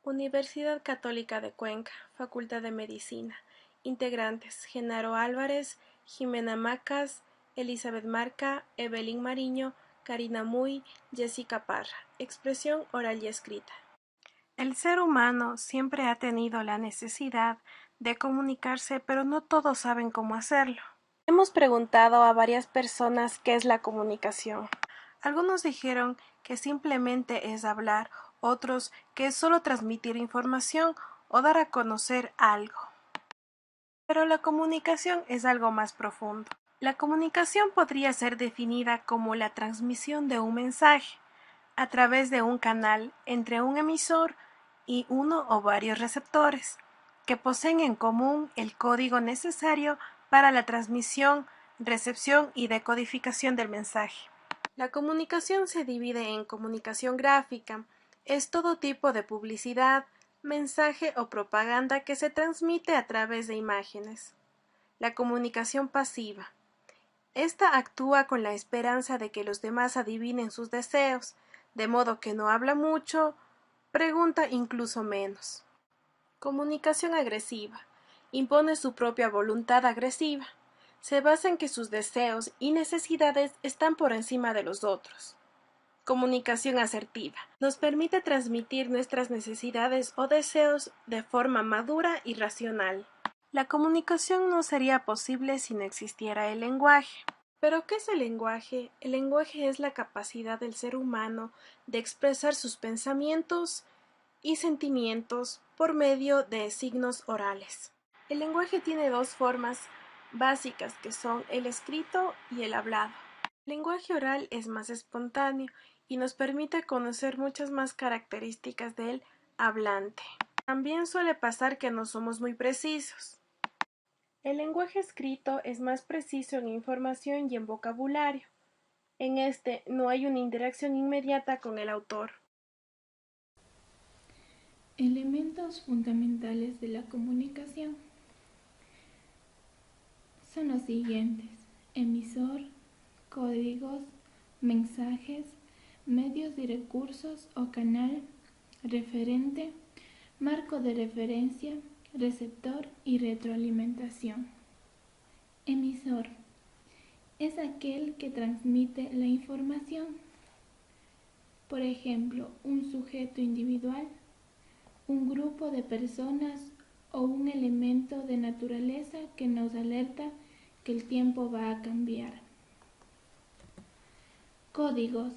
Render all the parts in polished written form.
Universidad Católica de Cuenca, Facultad de Medicina. Integrantes: Genaro Álvarez, Jimena Macas, Elizabeth Marca, Evelyn Mariño, Karina Muy, Jessica Parra. Expresión oral y escrita. El ser humano siempre ha tenido la necesidad de comunicarse, pero no todos saben cómo hacerlo. Hemos preguntado a varias personas qué es la comunicación. Algunos dijeron que simplemente es hablar, otros que es solo transmitir información o dar a conocer algo. Pero la comunicación es algo más profundo. La comunicación podría ser definida como la transmisión de un mensaje a través de un canal entre un emisor y uno o varios receptores, que poseen en común el código necesario para la transmisión, recepción y decodificación del mensaje. La comunicación se divide en comunicación gráfica, es todo tipo de publicidad, mensaje o propaganda que se transmite a través de imágenes. La comunicación pasiva. Esta actúa con la esperanza de que los demás adivinen sus deseos, de modo que no habla mucho, pregunta incluso menos. Comunicación agresiva. Impone su propia voluntad agresiva. Se basa en que sus deseos y necesidades están por encima de los otros. Comunicación asertiva. Nos permite transmitir nuestras necesidades o deseos de forma madura y racional. La comunicación no sería posible si no existiera el lenguaje. ¿Pero qué es el lenguaje? El lenguaje es la capacidad del ser humano de expresar sus pensamientos y sentimientos por medio de signos orales. El lenguaje tiene dos formas básicas que son el escrito y el hablado. El lenguaje oral es más espontáneo y nos permite conocer muchas más características del hablante. También suele pasar que no somos muy precisos. El lenguaje escrito es más preciso en información y en vocabulario. En este no hay una interacción inmediata con el autor. Elementos fundamentales de la comunicación son los siguientes: emisor, códigos, mensajes, medios y recursos o canal, referente, marco de referencia, receptor y retroalimentación. Emisor es aquel que transmite la información, por ejemplo, un sujeto individual, un grupo de personas o un elemento de naturaleza que nos alerta que el tiempo va a cambiar. Códigos: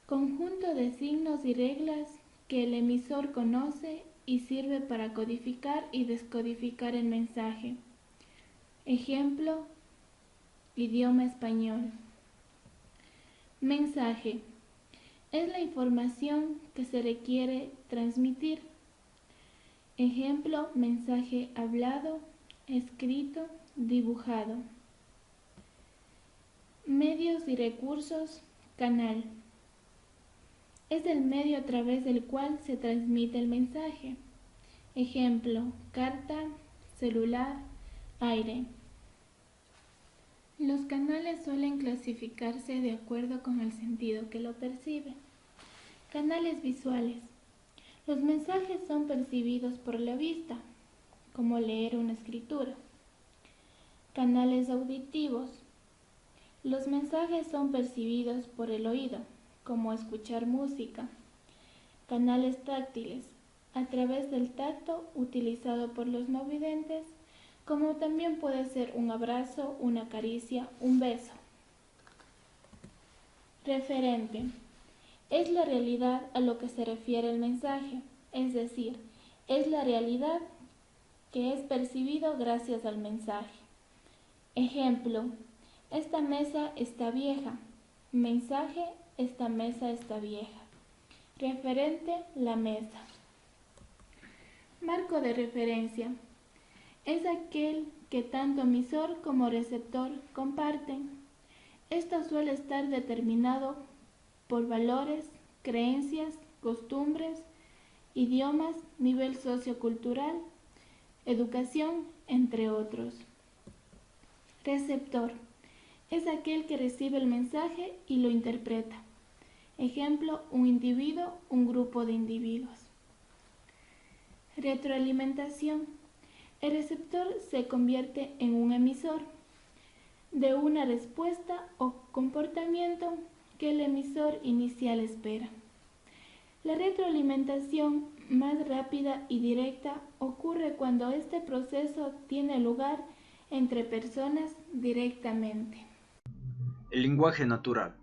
conjunto de signos y reglas que el emisor conoce y sirve para codificar y descodificar el mensaje. Ejemplo, idioma español. Mensaje: es la información que se requiere transmitir. Ejemplo, mensaje hablado, escrito, dibujado. Medios y recursos. Canal: es el medio a través del cual se transmite el mensaje. Ejemplo, carta, celular, aire. Los canales suelen clasificarse de acuerdo con el sentido que lo percibe. Canales visuales: los mensajes son percibidos por la vista, como leer una escritura. Canales auditivos: los mensajes son percibidos por el oído, como escuchar música. Canales táctiles: a través del tacto utilizado por los no videntes, como también puede ser un abrazo, una caricia, un beso. Referente: es la realidad a lo que se refiere el mensaje, es decir, es la realidad que es percibido gracias al mensaje. Ejemplo, esta mesa está vieja. Mensaje, esta mesa está vieja. Referente, la mesa. Marco de referencia: es aquel que tanto emisor como receptor comparten. Esto suele estar determinado por valores, creencias, costumbres, idiomas, nivel sociocultural, educación, entre otros. Receptor: es aquel que recibe el mensaje y lo interpreta. Ejemplo, un individuo, un grupo de individuos. Retroalimentación. El receptor se convierte en un emisor de una respuesta o comportamiento que el emisor inicial espera. La retroalimentación más rápida y directa ocurre cuando este proceso tiene lugar entre personas directamente. El lenguaje natural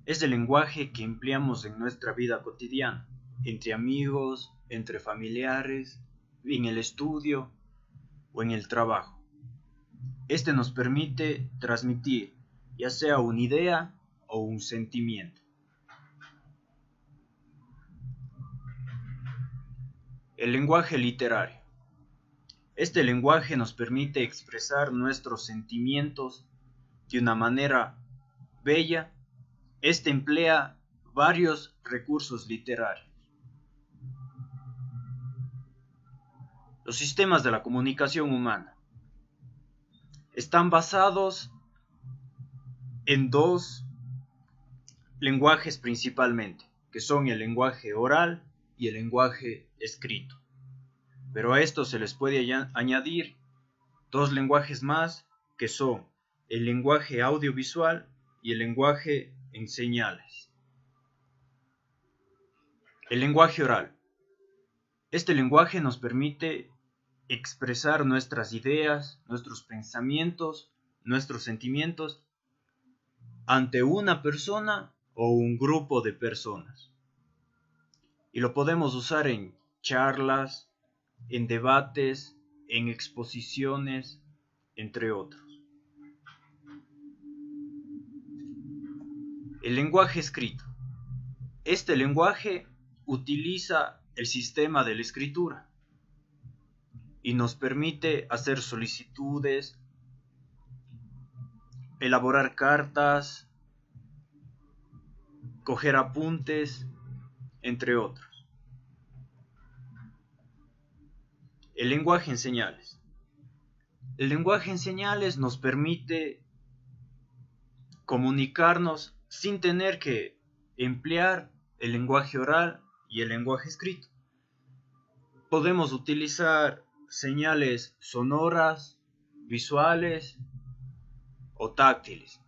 es el lenguaje que empleamos en nuestra vida cotidiana, entre amigos, entre familiares, en el estudio o en el trabajo. Este nos permite transmitir ya sea una idea o un sentimiento. El lenguaje literario. Este lenguaje nos permite expresar nuestros sentimientos de una manera bella. Este emplea varios recursos literarios. Los sistemas de la comunicación humana están basados en dos lenguajes principalmente, que son el lenguaje oral y el lenguaje escrito. Pero a esto se les puede añadir dos lenguajes más, que son el lenguaje audiovisual y el lenguaje en señales. El lenguaje oral. Este lenguaje nos permite expresar nuestras ideas, nuestros pensamientos, nuestros sentimientos ante una persona o un grupo de personas. Y lo podemos usar en charlas, en debates, en exposiciones, entre otros. El lenguaje escrito. Este lenguaje utiliza el sistema de la escritura y nos permite hacer solicitudes, elaborar cartas, coger apuntes, entre otros. El lenguaje en señales. El lenguaje en señales nos permite comunicarnos sin tener que emplear el lenguaje oral y el lenguaje escrito. Podemos utilizar señales sonoras, visuales o táctiles.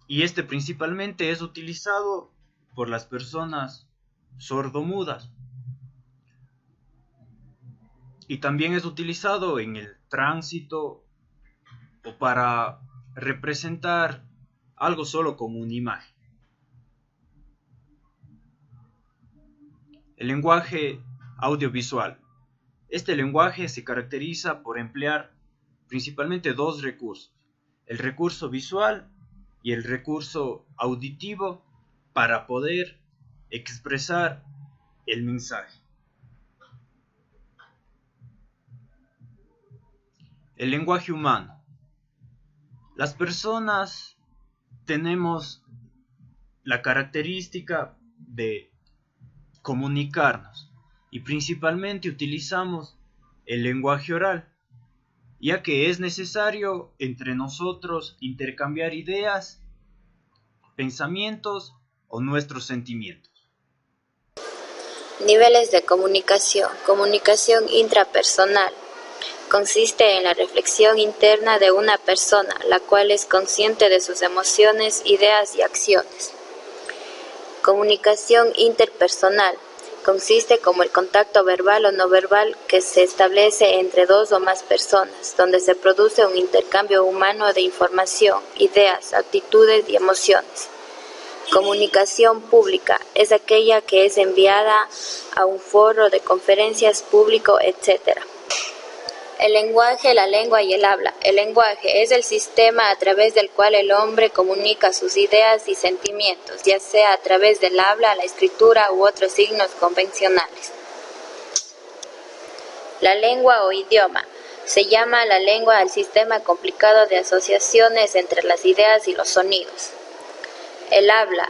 Y este principalmente es utilizado por las personas sordomudas. Y también es utilizado en el tránsito o para representar algo solo como una imagen. El lenguaje audiovisual. Este lenguaje se caracteriza por emplear principalmente dos recursos, el recurso visual y el recurso auditivo para poder expresar el mensaje. El lenguaje humano. Las personas tenemos la característica de comunicarnos y principalmente utilizamos el lenguaje oral, ya que es necesario entre nosotros intercambiar ideas, pensamientos o nuestros sentimientos. Niveles de comunicación. Comunicación intrapersonal. Consiste en la reflexión interna de una persona, la cual es consciente de sus emociones, ideas y acciones. Comunicación interpersonal. Consiste como el contacto verbal o no verbal que se establece entre dos o más personas, donde se produce un intercambio humano de información, ideas, actitudes y emociones. Comunicación pública es aquella que es enviada a un foro de conferencias público, etc. El lenguaje, la lengua y el habla. El lenguaje es el sistema a través del cual el hombre comunica sus ideas y sentimientos, ya sea a través del habla, la escritura u otros signos convencionales. La lengua o idioma. Se llama la lengua al sistema complicado de asociaciones entre las ideas y los sonidos. El habla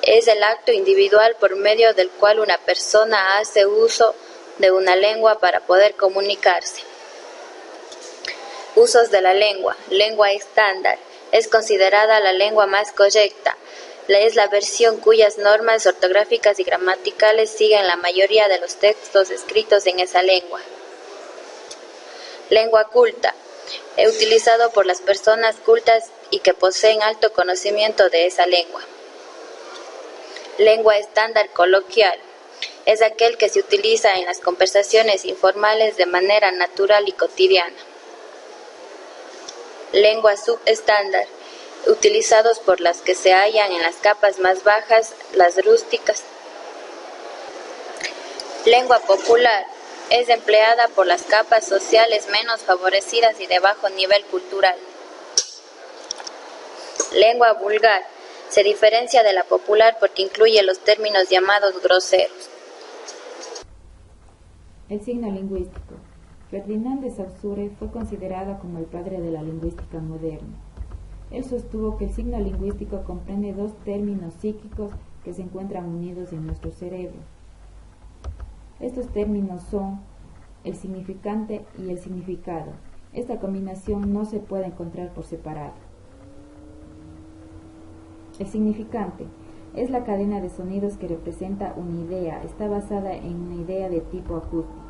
es el acto individual por medio del cual una persona hace uso de una lengua para poder comunicarse. Usos de la lengua. Lengua estándar. Es considerada la lengua más correcta. Es la versión cuyas normas ortográficas y gramaticales siguen la mayoría de los textos escritos en esa lengua. Lengua culta, utilizado por las personas cultas y que poseen alto conocimiento de esa lengua. Lengua estándar coloquial, es aquel que se utiliza en las conversaciones informales de manera natural y cotidiana. Lengua subestándar, utilizados por las que se hallan en las capas más bajas, las rústicas. Lengua popular, es empleada por las capas sociales menos favorecidas y de bajo nivel cultural. Lengua vulgar, se diferencia de la popular porque incluye los términos llamados groseros. El signo lingüístico. Ferdinand de Saussure fue considerado como el padre de la lingüística moderna. Él sostuvo que el signo lingüístico comprende dos términos psíquicos que se encuentran unidos en nuestro cerebro. Estos términos son el significante y el significado. Esta combinación no se puede encontrar por separado. El significante es la cadena de sonidos que representa una idea, está basada en una idea de tipo acústico.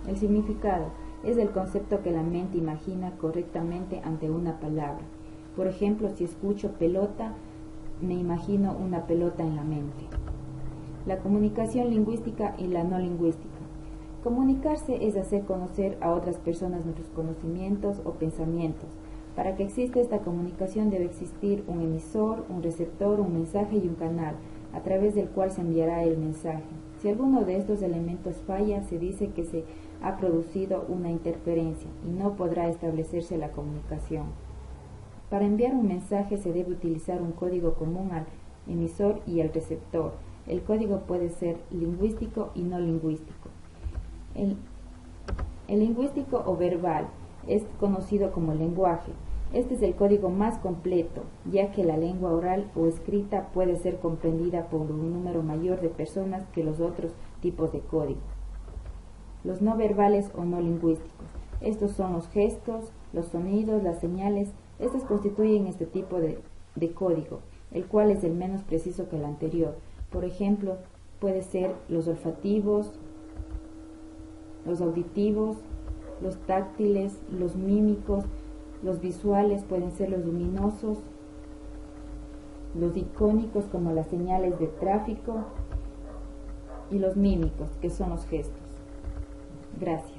El significado es el concepto que la mente imagina correctamente ante una palabra. Por ejemplo, si escucho pelota, me imagino una pelota en la mente. La comunicación lingüística y la no lingüística. Comunicarse es hacer conocer a otras personas nuestros conocimientos o pensamientos. Para que exista esta comunicación debe existir un emisor, un receptor, un mensaje y un canal, a través del cual se enviará el mensaje. Si alguno de estos elementos falla, se dice que se ha producido una interferencia y no podrá establecerse la comunicación. Para enviar un mensaje se debe utilizar un código común al emisor y al receptor. El código puede ser lingüístico y no lingüístico. El lingüístico o verbal es conocido como lenguaje. Este es el código más completo, ya que la lengua oral o escrita puede ser comprendida por un número mayor de personas que los otros tipos de código. Los no verbales o no lingüísticos. Estos son los gestos, los sonidos, las señales. Estos constituyen este tipo de código, el cual es el menos preciso que el anterior. Por ejemplo, puede ser los olfativos, los auditivos, los táctiles, los mímicos, los visuales pueden ser los luminosos, los icónicos como las señales de tráfico y los mímicos, que son los gestos. Gracias.